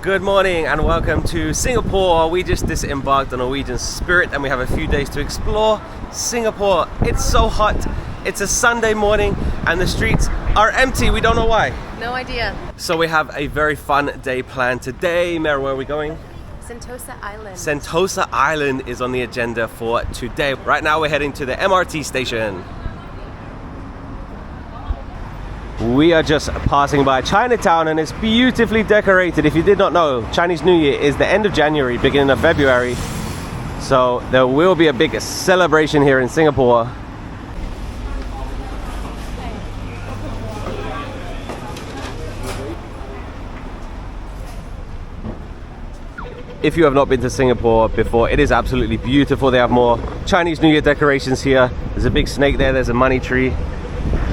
Good morning and welcome to Singapore. We just disembarked the Norwegian Spirit and we have a few days to explore Singapore. It's so hot. It's a Sunday morning and the streets are empty. We don't know why. No idea. So we have a very fun day planned today. Mary, where are we going? Sentosa Island. Sentosa Island is on the agenda for today. Right now we're heading to the MRT station. We are just passing by Chinatown and it's beautifully decorated. If you did not know, Chinese New Year is the end of January, beginning of February. So there will be a big celebration here in Singapore. If you have not been to Singapore before, it is absolutely beautiful. They have more Chinese New Year decorations here. There's a big snake there, there's a money tree.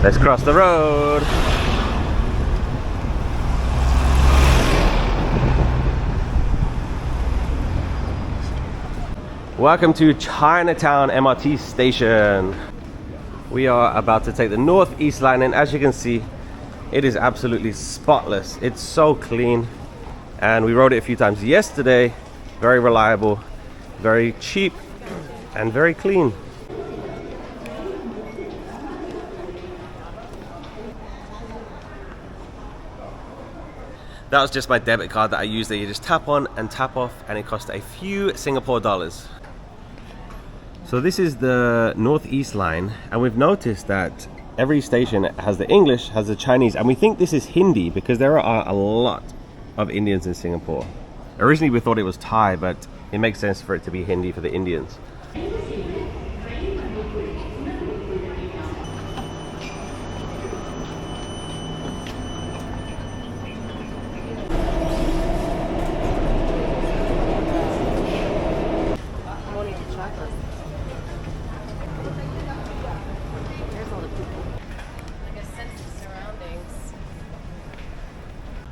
Let's cross the road. Welcome to Chinatown MRT station. We are about to take the Northeast line and as you can see, it is absolutely spotless. It's so clean and we rode it a few times yesterday. Very reliable, very cheap and very clean. That was just my debit card that I used that you just tap on and tap off and it cost a few Singapore dollars. So this is the Northeast line and we've noticed that every station has the English, has the Chinese, and we think this is Hindi because there are a lot of Indians in Singapore. Originally we thought it was Thai, but it makes sense for it to be Hindi for the Indians.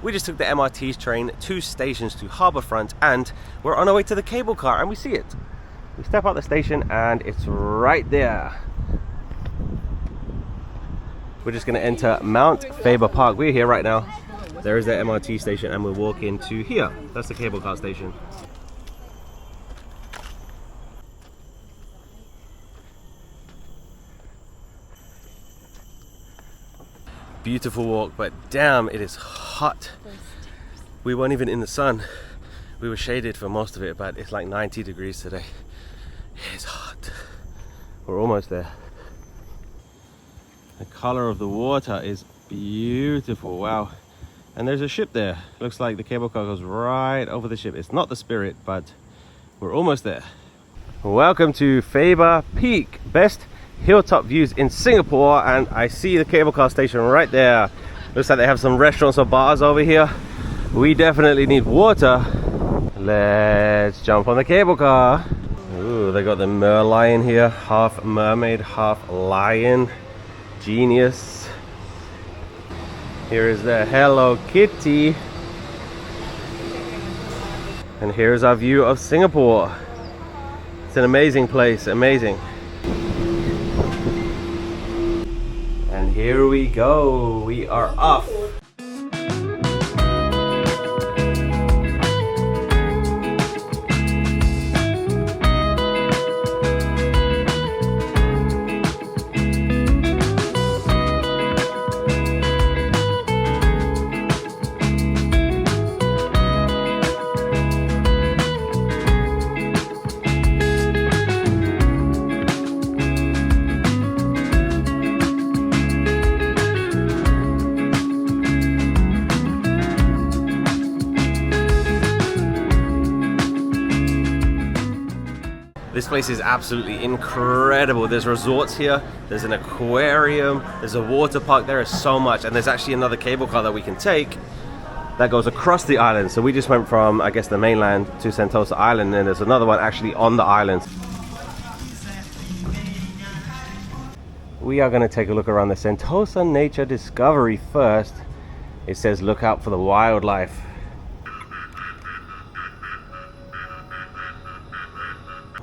We just took the MRT train 2 stations to Harbourfront and we're on our way to the cable car and we see it. We step out the station and it's right there. We're just going to enter Mount Faber Park. We're here right now. There is the MRT station and we'll walk into here. That's the cable car station. Beautiful walk, but damn, it is hot. We weren't even in the sun. We were shaded for most of it, but it's like 90 degrees today. It's hot. We're almost there. The color of the water is beautiful. Wow. And there's a ship there. Looks like the cable car goes right over the ship. It's not the Spirit, but we're almost there. Welcome to Faber Peak. Best hilltop views in Singapore, and I see the cable car station right there. Looks like they have some restaurants or bars over here. We definitely need water. Let's jump on the cable car. Ooh, they got the merlion here, half mermaid, half lion. Genius. Here is the Hello Kitty. And here's our view of Singapore. It's an amazing place, amazing. And here we go, we are off. This place is absolutely incredible. There's resorts here, there's an aquarium, there's a water park, there is so much. And there's actually another cable car that we can take that goes across the island. So we just went from, I guess, the mainland to Sentosa Island, and there's another one actually on the island. We are going to take a look around the Sentosa Nature Discovery first. It says look out for the wildlife.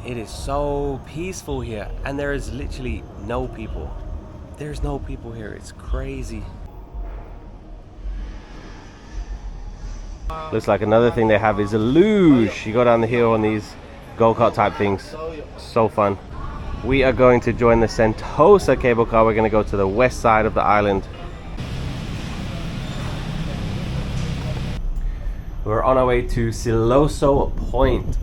It is so peaceful here and there is literally no people. There's no people here. It's crazy. Looks like another thing they have is a luge. You go down the hill on these go-kart type things. So fun. We are going to join the Sentosa cable car. We're going to go to the west side of the island. We're on our way to Siloso Point.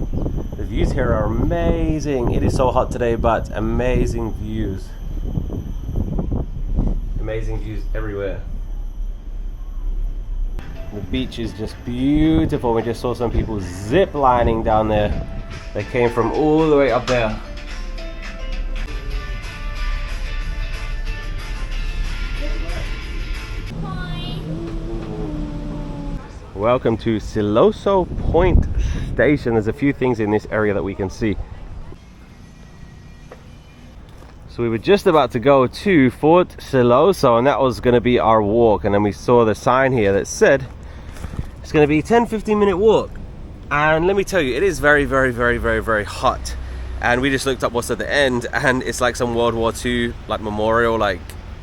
The views here are amazing. It is so hot today, but amazing views. Amazing views everywhere. The beach is just beautiful. We just saw some people zip lining down there. They came from all the way up there. Welcome to Siloso Point Station. There's a few things in this area that we can see. So we were just about to go to Fort Siloso, and that was going to be our walk, and then we saw the sign here that said it's going to be a 10-15 minute walk. And let me tell you, it is very hot. And we just looked up what's at the end, and it's like some World War II like memorial, like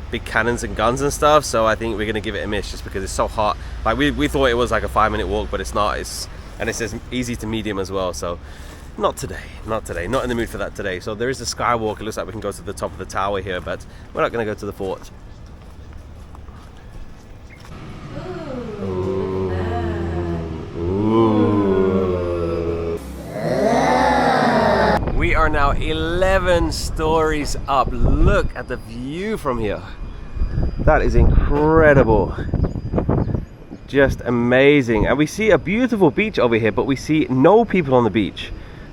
big cannons and guns and stuff. So I think we're gonna give it a miss just because it's so hot. Like we thought it was like a 5-minute walk, but it's not. And it says easy to medium as well. So not today, not in the mood for that today. So there is a skywalk. It looks like we can go to the top of the tower here, but we're not gonna go to the fort. We are now 11 stories up. Look at the view from here. That is incredible. Just amazing. And we see a beautiful beach over here, but we see no people on the beach.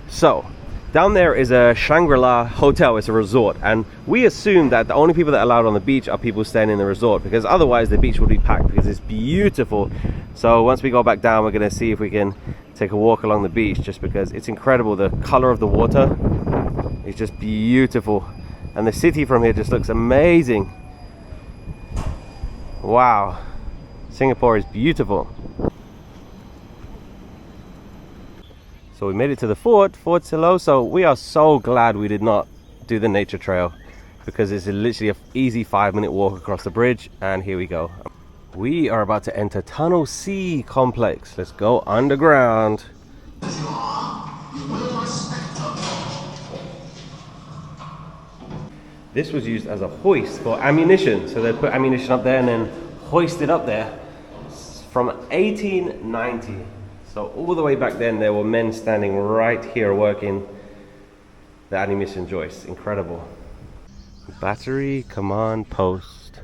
So down there is a Shangri-La hotel. It's a resort, and we assume that the only people that are allowed on the beach are people staying in the resort, because otherwise the beach would be packed because it's beautiful. So once we go back down, we're going to see if we can take a walk along the beach, just because it's incredible. The color of the water is just beautiful, and the city from here just looks amazing. Wow, Singapore is beautiful. So we made it to the Fort Siloso. We are so glad we did not do the nature trail, because it's literally an easy 5-minute walk across the bridge. And here we go. We are about to enter Tunnel C complex. Let's go underground. This was used as a hoist for ammunition. So they put ammunition up there and then hoist it up there from 1890. So all the way back then, there were men standing right here working the ammunition joists. Incredible. Battery command post.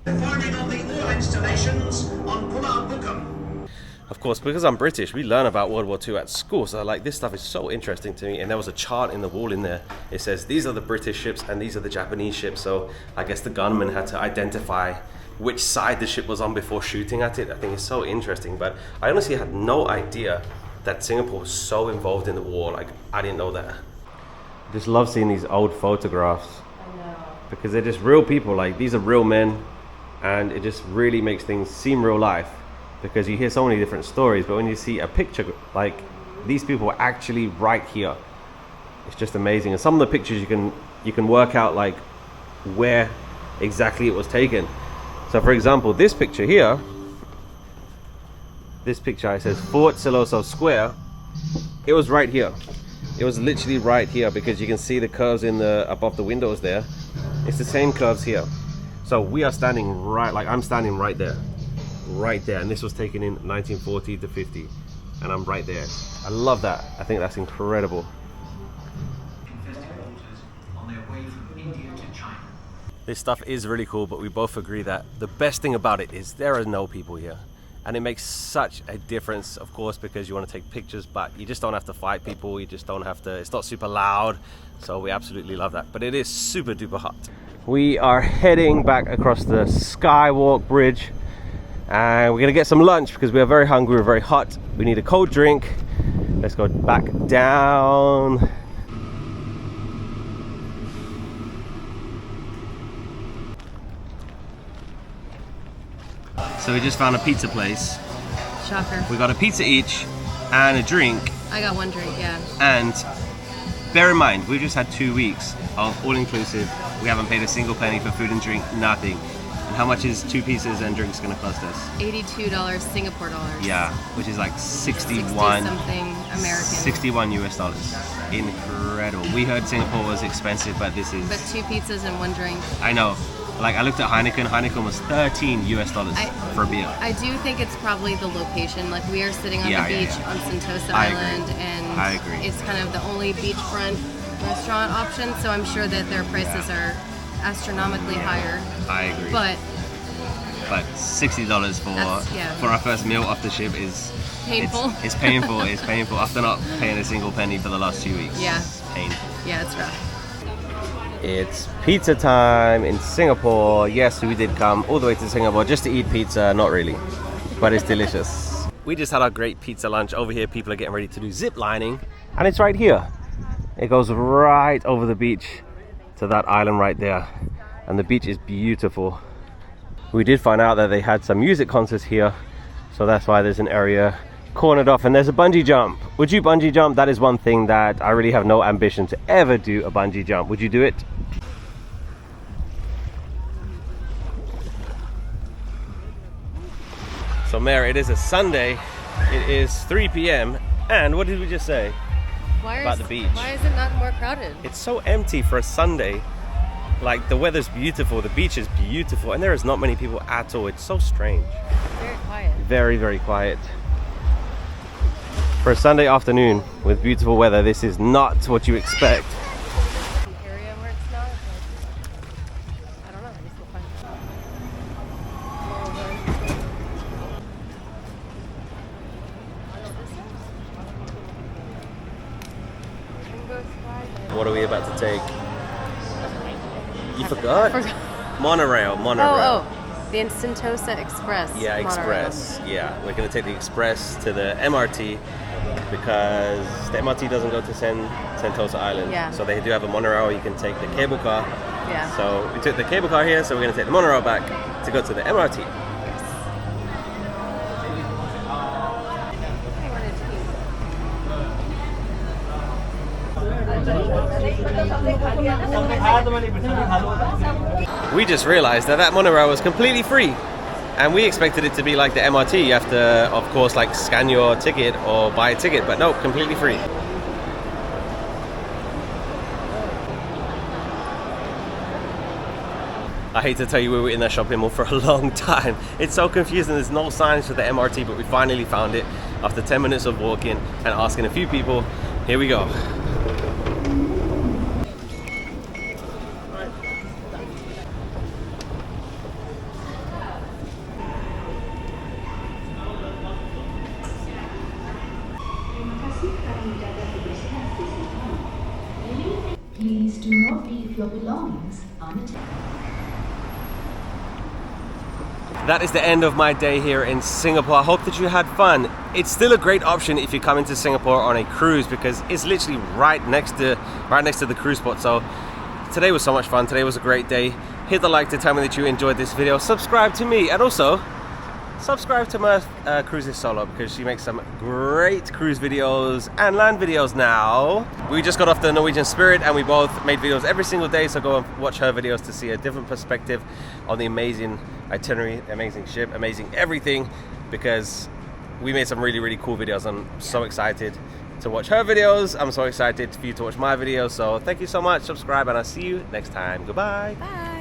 Reporting on the oil installations on Pulau Bukum. Of course, because I'm British, we learn about World War II at school, so like this stuff is so interesting to me. And there was a chart in the wall in there. It says these are the British ships and these are the Japanese ships. So I guess the gunman had to identify which side the ship was on before shooting at it. I think it's so interesting, but I honestly had no idea that Singapore was so involved in the war. Like, I didn't know that. I just love seeing these old photographs. I know. Because they're just real people. Like, these are real men, and it just really makes things seem real life, because you hear so many different stories, but when you see a picture, like these people were actually right here, it's just amazing. And some of the pictures you can work out like where exactly it was taken. So for example, this picture here, this picture, it says Fort Siloso Square. It was right here. It was literally right here, because you can see the curves in the above the windows there. It's the same curves here. So we are standing right, like I'm standing right there, and this was taken in 1940 to 50, and I'm right there. I love that. I think that's incredible. This stuff is really cool, but we both agree that the best thing about it is there are no people here. And it makes such a difference, of course, because you want to take pictures, but you just don't have to fight people. You just don't have to, it's not super loud. So we absolutely love that. But it is super duper hot. We are heading back across the Skywalk Bridge. And we're going to get some lunch because we are very hungry, we're very hot. We need a cold drink. Let's go back down. So we just found a pizza place. Shocker. We got a pizza each and a drink. I got one drink, yeah. And bear in mind, we've just had 2 weeks of all-inclusive. We haven't paid a single penny for food and drink, nothing. And how much is 2 pizzas and drinks gonna cost us? $82 Singapore dollars. Yeah, which is like 61 something American. 61 US dollars. Incredible. We heard Singapore was expensive, but this is. But 2 pizzas and 1 drink. I know. Like I looked at Heineken. Heineken was 13 US dollars for a beer. I do think it's probably the location. Like we are sitting on the beach on Sentosa Island, and I agree. It's kind of the only beachfront restaurant option. So I'm sure that their prices are astronomically higher. I agree. But $60 for our first meal off the ship is painful. It's painful. It's painful after not paying a single penny for the last 2 weeks. Yeah. It's painful. Yeah, it's rough. It's pizza time in Singapore. Yes, we did come all the way to Singapore just to eat pizza. Not really, but it's delicious. We just had our great pizza lunch. Over here, people are getting ready to do zip lining, and it's right here. It goes right over the beach to that island right there, and the beach is beautiful. We did find out that they had some music concerts here, so that's why there's an area cornered off, and there's a bungee jump. Would you bungee jump? That is one thing that I really have no ambition to ever do, a bungee jump. Would you do it? So Mary, it is a Sunday. It is 3 p.m. and what did we just say about the beach? Why is it not more crowded? It's so empty for a Sunday. Like the weather's beautiful, the beach is beautiful, and there is not many people at all. It's so strange. Very quiet. Very, very quiet. For a Sunday afternoon with beautiful weather, this is not what you expect. The area where it's not, I don't know, I guess we'll find out. What are we about to take? You forgot? Monorail. Oh, the Sentosa Express. Yeah, Express. Yeah, we're going to take the Express to the MRT because the MRT doesn't go to Sentosa Island. Yeah. So they do have a monorail. You can take the cable car. Yeah. So we took the cable car here, so we're going to take the monorail back to go to the MRT. We just realized that monorail was completely free, and we expected it to be like the MRT. You have to, of course, like scan your ticket or buy a ticket, but no, completely free. I hate to tell you, we were in that shopping mall for a long time. It's so confusing. There's no signs for the MRT, but we finally found it after 10 minutes of walking and asking a few people. Here we go. Please do not leave your belongings unattended. That is the end of my day here in Singapore. I hope that you had fun. It's still a great option if you come into Singapore on a cruise because it's literally right next to the cruise spot. So today was so much fun. Today was a great day. Hit the like to tell me that you enjoyed this video. Subscribe to me, and also subscribe to my Cruises Solo because she makes some great cruise videos and land videos now. We just got off the Norwegian Spirit and we both made videos every single day, so go and watch her videos to see a different perspective on the amazing itinerary, amazing ship, amazing everything, because we made some really, really cool videos. I'm so excited to watch her videos. I'm so excited for you to watch my videos. So thank you so much. Subscribe and I'll see you next time. Goodbye. Bye.